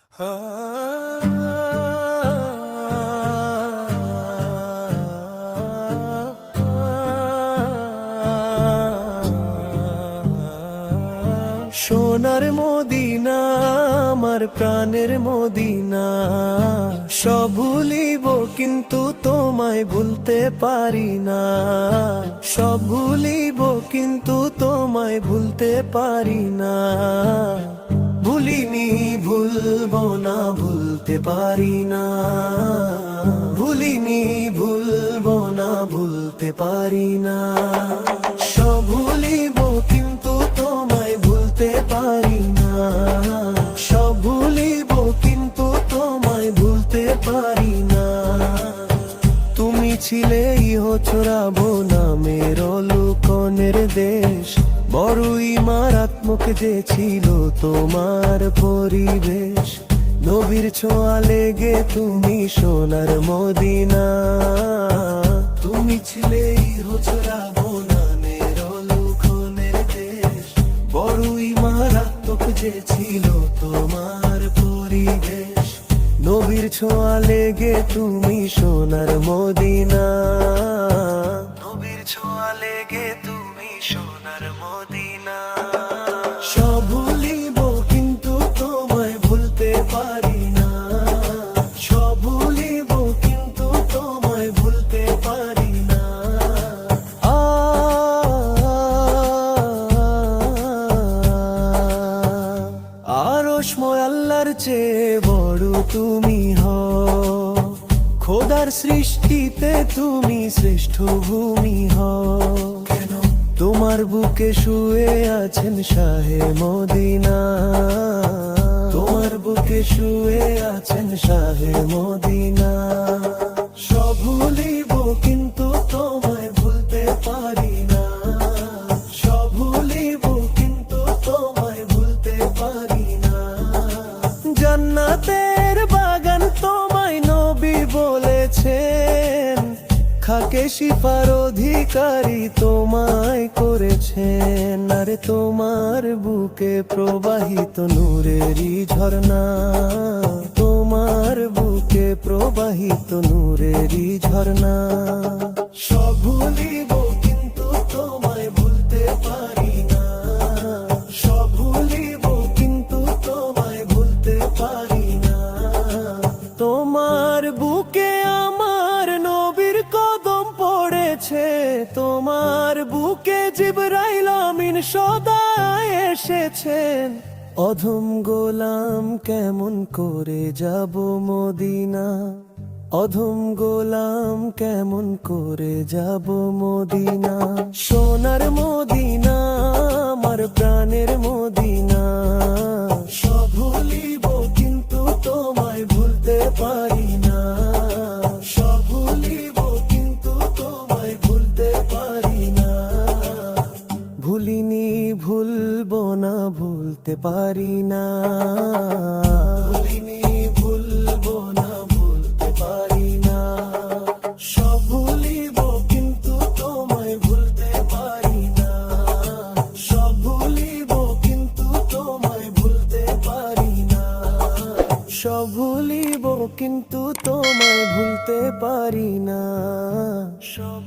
সোনার মদিনা আমার প্রাণের মদিনা, সব ভুলিব কিন্তু তোমায় ভুলতে পারি না। সব ভুলিব কিন্তু তোমায় ভুলতে পারি না। ভুলিনি ভুলবো না, ভুলতে পারি না। ভুলিনি ভুলবো না, ভুলতে পারি না। সব ভুলিব কিন্তু তোমায় ভুলতে পারি না। সব ভুলিব কিন্তু তোমায় ভুলতে পারি না। তুমি ছিলে ইহচরাবো নামের লুকনের দেশ, বড়ই মারাত্মক যে ছিল তোমার পরিবেশ। নবীর ছোঁয়া লেগে তুমি সোনার মদিনা। তুমি ছিলে ইহচরাবো নামের লুকনের দেশ, বড়ই মারাত্মক যে ছিল তোমার পরিবেশ। নবীর ছোঁয়া লেগে তুমি সোনার মদিনা। নবীর ছোঁয়া লেগে তুমি সোনার মদিনা। সব ভুলিব কিন্তু তোমায় ভুলতে পারি না। সব ভুলিব কিন্তু তোমায় ভুলতে পারি না। আরশময় আল্লাহর চেয়ে বড় তুমি হও, খোদার সৃষ্টিতে তুমি শ্রেষ্ঠ ভূমি হও। কেন তোমার বুকে শুয়ে আছেন শাহে মদিনা। তোমার বুকে শুয়ে আছেন শাহে মদিনা। সব ভুলিব কিন্তু তোমায় ভুলতে পারি না। সব ভুলিব কিন্তু তোমায় ভুলতে পারি না। জান্নাতের বাগান তোমায় নবী বলেছেন, খাকে শিফার অধিকারী তোমায় করেছেন। আরে তোমার বুকে প্রবাহিত নূরেরই ঝর্ণা। তোমার বুকে প্রবাহিত নূরেরই ঝর্ণা। সব ভুলিব কিন্তু তোমায় ভুলতে পারি না। সব ভুলিব কিন্তু তোমায় ভুলতে পারি না। তোমার বুকে আমার নবীর কদম পড়েছে। তোমার বুকে জিবরাইল আমিন সদা এসেছেন। অধম গোলাম কেমন করে যাব মদিনা। অধম গোলাম কেমন করে যাব মদিনা। সোনার মদিনা আমার প্রাণের মদিনা। সব ভুলিব কিন্তু তোমায় ভুলতে পারি না। সব ভুলিব কিন্তু তোমায় ভুলতে পারি না। ভুলিনি ভুলবো না, ভুলতে পারি না। ভুলিনি ভুলবো না, ভুলতে পারি না। সব ভুলিব কিন্তু তোমায় ভুলতে পারি না। সব ভুলিব কিন্তু তোমায় ভুলতে পারি না। সব ভুলিব কিন্তু তোমায় ভুলতে পারি না। সব